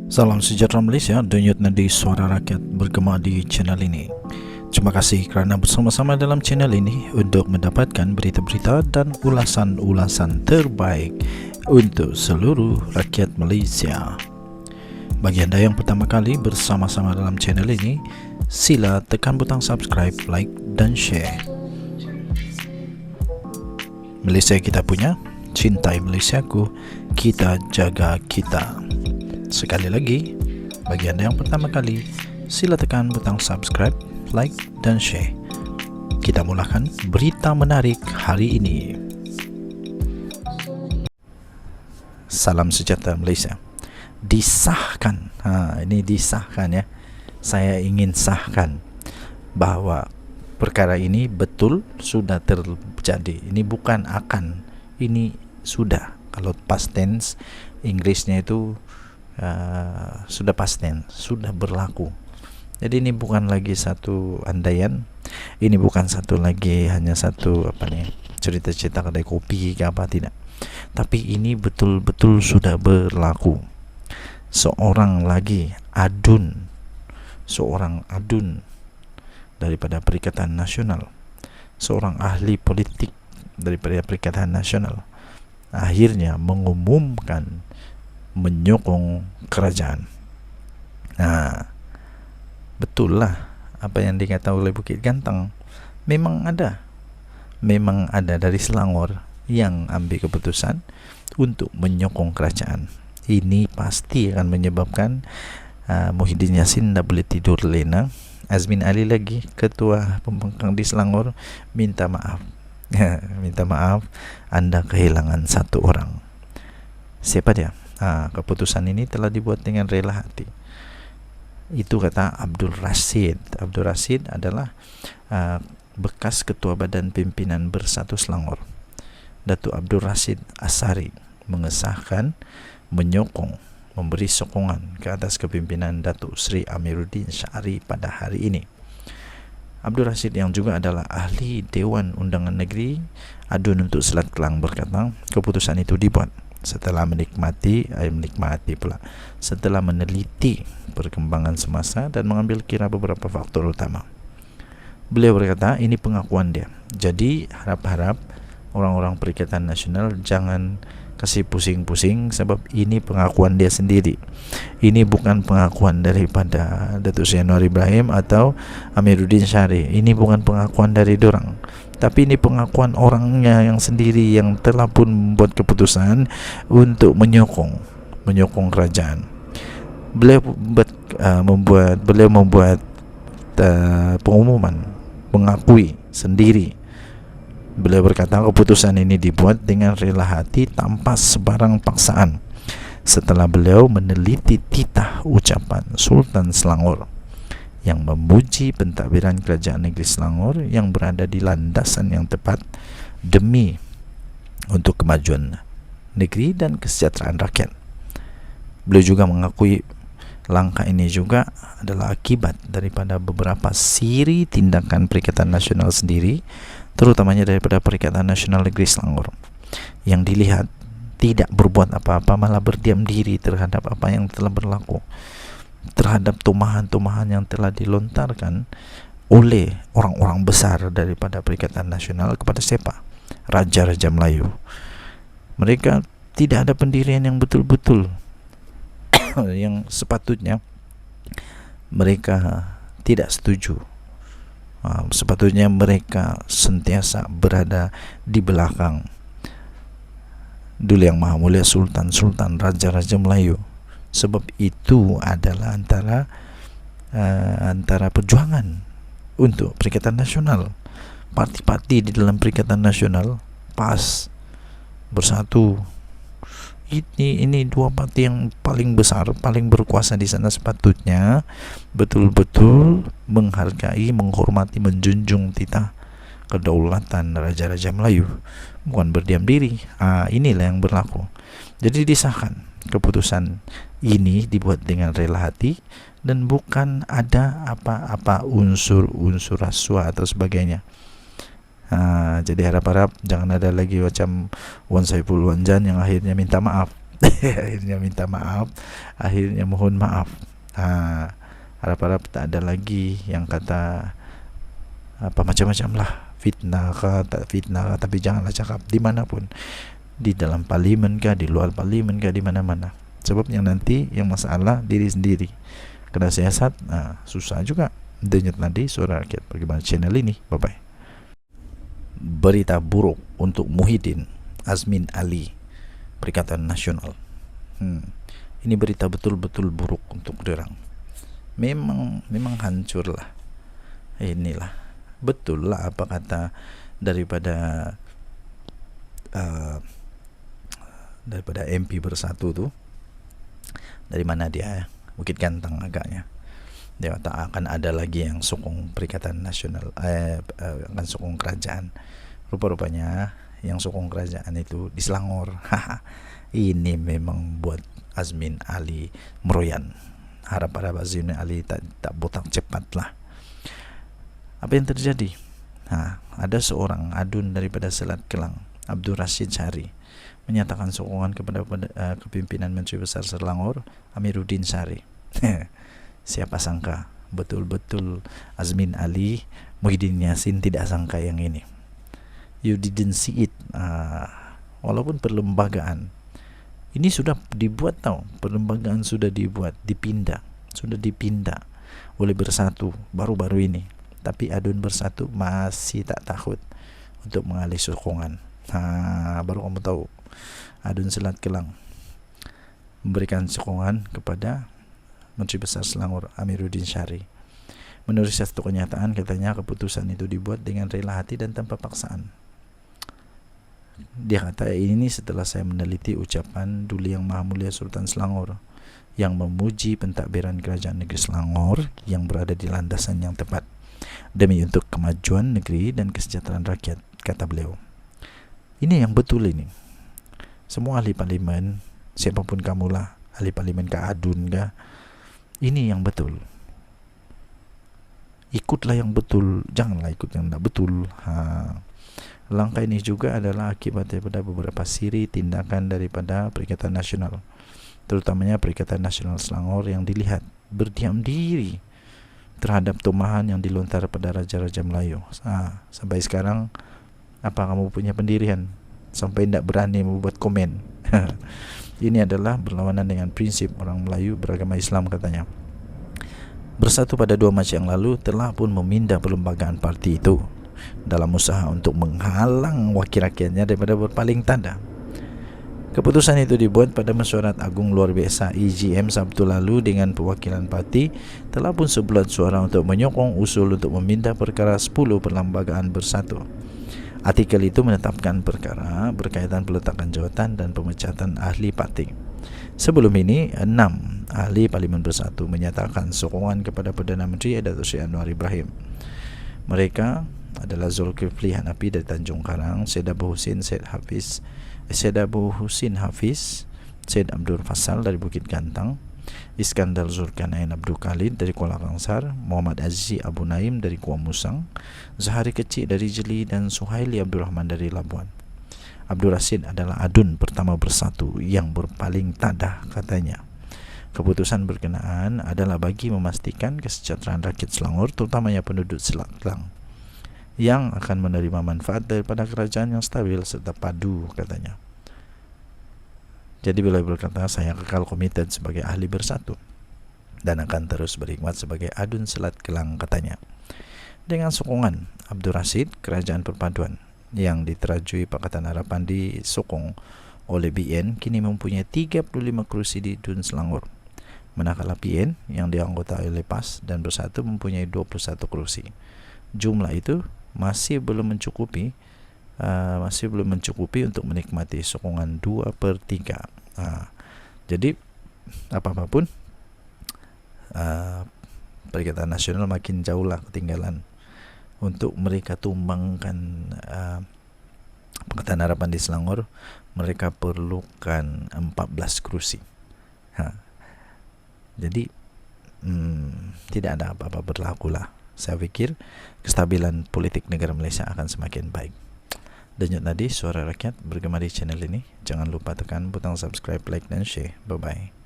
Salam sejahtera Malaysia, denyut nadi suara rakyat bergema di channel ini. Terima kasih kerana bersama-sama dalam channel ini untuk mendapatkan berita-berita dan ulasan-ulasan terbaik untuk seluruh rakyat Malaysia. Bagi anda yang pertama kali bersama-sama dalam channel ini, sila tekan butang subscribe, like dan share. Malaysia kita punya, cintai Malaysiaku, kita jaga kita. Sekali lagi, bagi anda yang pertama kali, sila tekan butang subscribe, like dan share. Kita mulakan berita menarik hari ini. Salam sejahtera Malaysia. Disahkan, ini disahkan ya. Saya ingin sahkan bahawa perkara ini betul sudah terjadi. Ini bukan akan, ini sudah. Kalau past tense Inggrisnya itu sudah past tense, sudah berlaku. Jadi ini bukan lagi satu andaian, ini bukan satu lagi hanya satu cerita-cerita kedai kopi ke apa, tidak. Tapi ini betul-betul sudah berlaku. Seorang adun daripada Perikatan Nasional, seorang ahli politik daripada Perikatan Nasional, akhirnya mengumumkan menyokong kerajaan. Betul lah apa yang dikata oleh Bukit Gantang. Memang ada dari Selangor yang ambil keputusan untuk menyokong kerajaan. Ini pasti akan menyebabkan Muhyiddin Yassin tak boleh tidur lena. Azmin Ali lagi, ketua pembangkang di Selangor, minta maaf. Minta maaf, anda kehilangan satu orang. Siapa dia? Keputusan ini telah dibuat dengan rela hati. Itu kata Abdul Rashid. Abdul Rashid adalah bekas ketua Badan Pimpinan Bersatu Selangor. Datuk Abdul Rashid Asari mengesahkan, menyokong, memberi sokongan ke atas kepimpinan Datuk Seri Amiruddin Syari pada hari ini. Abdul Rashid yang juga adalah ahli Dewan Undangan Negeri Adun untuk Selat Kelang berkata, keputusan itu dibuat setelah setelah meneliti perkembangan semasa dan mengambil kira beberapa faktor utama. Beliau berkata ini pengakuan dia. Jadi harap-harap orang-orang Perikatan Nasional jangan kasih pusing-pusing, sebab ini pengakuan dia sendiri. Ini bukan pengakuan daripada Datuk Seri Anwar Ibrahim atau Amiruddin Syari. Ini bukan pengakuan dari dorang, tapi ini pengakuan orangnya yang sendiri yang telah pun membuat keputusan untuk menyokong kerajaan. Beliau membuat pengumuman, mengakui sendiri. Beliau berkata keputusan ini dibuat dengan rela hati tanpa sebarang paksaan, setelah beliau meneliti titah ucapan Sultan Selangor yang memuji pentadbiran Kerajaan Negeri Selangor yang berada di landasan yang tepat demi untuk kemajuan negeri dan kesejahteraan rakyat. Beliau juga mengakui langkah ini juga adalah akibat daripada beberapa siri tindakan Perikatan Nasional sendiri, terutamanya daripada Perikatan Nasional Negeri Selangor, yang dilihat tidak berbuat apa-apa, malah berdiam diri terhadap apa yang telah berlaku, terhadap tumahan-tumahan yang telah dilontarkan oleh orang-orang besar daripada Perikatan Nasional kepada siapa? Raja-raja Melayu. Mereka tidak ada pendirian yang betul-betul yang sepatutnya mereka tidak setuju. Sepatutnya mereka sentiasa berada di belakang Duli Yang Maha Mulia Sultan Raja-Raja Melayu, sebab itu adalah antara perjuangan untuk Perikatan Nasional. Parti-parti di dalam Perikatan Nasional, PAS, Bersatu, ini dua parti yang paling besar, paling berkuasa di sana, sepatutnya betul-betul menghargai, menghormati, menjunjung titah kedaulatan Raja-Raja Melayu, bukan berdiam diri. Inilah yang berlaku. Jadi disahkan keputusan ini dibuat dengan rela hati dan bukan ada apa-apa unsur-unsur rasuah atau sebagainya. Jadi harap-harap jangan ada lagi macam Wan Saiful Wanjan yang akhirnya minta maaf. Akhirnya minta maaf, akhirnya mohon maaf. Harap-harap tak ada lagi yang kata apa macam-macam lah, fitnah kah, tak fitnah kah, tapi janganlah cakap dimanapun, di dalam parlimen kah, di luar parlimen kah, di mana-mana. Sebab yang nanti yang masalah diri sendiri. Kena siasat, susah juga. Denyut nadi suara rakyat. Bagaimana channel ini? Bye bye. Berita buruk untuk Muhyiddin Azmin Ali, Perikatan Nasional. Ini berita betul-betul buruk untuk derang. Memang hancur lah. Inilah betul lah apa kata daripada MP Bersatu tuh. Dari mana dia? Bukit Gantang agaknya. Dia kata akan ada lagi yang sokong Perikatan Nasional, akan sokong kerajaan. Rupa-rupanya yang sokong kerajaan itu di Selangor. Ini memang buat Azmin Ali meroyan. Harap-harap Azmin Ali tak botak cepat lah. Apa yang terjadi? Ada seorang adun daripada Selat Kelang, Abdul Rashid Syari, menyatakan sokongan kepada kepimpinan Menteri Besar Selangor, Amiruddin Syari. Siapa sangka betul-betul Azmin Ali, Muhyiddin Yassin tidak sangka yang ini. You didn't see it. Walaupun perlembagaan ini sudah dibuat perlembagaan sudah dibuat, sudah dipindah oleh Bersatu baru-baru ini. Tapi adun Bersatu masih tak takut untuk mengalih sokongan. Baru kamu tahu, adun Selat Kelang memberikan sokongan kepada Menteri Besar Selangor, Amiruddin Syari. Menurut satu kenyataan, katanya keputusan itu dibuat dengan rela hati dan tanpa paksaan. Dia kata, ini setelah saya meneliti ucapan Duli Yang Maha Mulia Sultan Selangor yang memuji pentadbiran kerajaan negeri Selangor yang berada di landasan yang tepat demi untuk kemajuan negeri dan kesejahteraan rakyat, kata beliau. Ini yang betul ini. Semua ahli parlimen, siapapun kamulah, ahli parlimen kah, adun kah, ini yang betul. Ikutlah yang betul, janganlah ikut yang tak betul. Langkah ini juga adalah akibat daripada beberapa siri tindakan daripada Perikatan Nasional, terutamanya Perikatan Nasional Selangor yang dilihat berdiam diri terhadap tumahan yang dilontar pada Raja-Raja Melayu. Sampai sekarang apa kamu punya pendirian sampai tidak berani membuat komen? Ini adalah berlawanan dengan prinsip orang Melayu beragama Islam, katanya. Bersatu pada 2 Mac yang lalu telah pun memindah perlembagaan parti itu dalam usaha untuk menghalang wakil rakyatnya daripada berpaling tanda. Keputusan itu dibuat pada Mesyuarat Agung Luar Biasa EGM Sabtu lalu dengan perwakilan parti telah pun sebulan suara untuk menyokong usul untuk memindah perkara 10 perlembagaan Bersatu. Artikel itu menetapkan perkara berkaitan peletakan jawatan dan pemecatan ahli parti. Sebelum ini, 6 ahli Parlimen Bersatu menyatakan sokongan kepada Perdana Menteri Datuk Seri Anwar Ibrahim. Mereka adalah Zulkifli Hanafi dari Tanjung Karang, Syed Abu Husin Hafiz, Syed Abdul Fassal dari Bukit Gantang, Iskandar Zulkarnain Abdul Khalid dari Kuala Kangsar, Muhammad Azizi Abu Naim dari Kuala Musang, Zahari Kecik dari Jeli, dan Suhaili Abdul Rahman dari Labuan. Abdul Rashid adalah adun pertama Bersatu yang berpaling tadah, katanya. Keputusan berkenaan adalah bagi memastikan kesejahteraan rakyat Selangor, terutamanya penduduk Selat Kelang, yang akan menerima manfaat daripada kerajaan yang stabil serta padu, katanya. Jadi beliau berkata, saya kekal komited sebagai ahli Bersatu dan akan terus berkhidmat sebagai adun Selat Kelang, katanya. Dengan sokongan Abdul Rashid, kerajaan perpaduan yang diterajui Pakatan Harapan disokong oleh BN kini mempunyai 35 kursi di DUN Selangor, manakala PN yang dianggotai oleh PAS dan Bersatu mempunyai 21 kursi. Jumlah itu masih belum mencukupi untuk menikmati sokongan 2/3. Jadi apa-apapun Perikatan Nasional makin jauhlah ketinggalan untuk mereka tumbangkan Pakatan Harapan di Selangor. Mereka perlukan 14 kursi. Jadi tidak ada apa-apa berlaku lah. Saya pikir kestabilan politik negara Malaysia akan semakin baik. Denyut Nadi Suara Rakyat bergema di channel ini. Jangan lupa tekan butang subscribe, like, dan share. Bye-bye.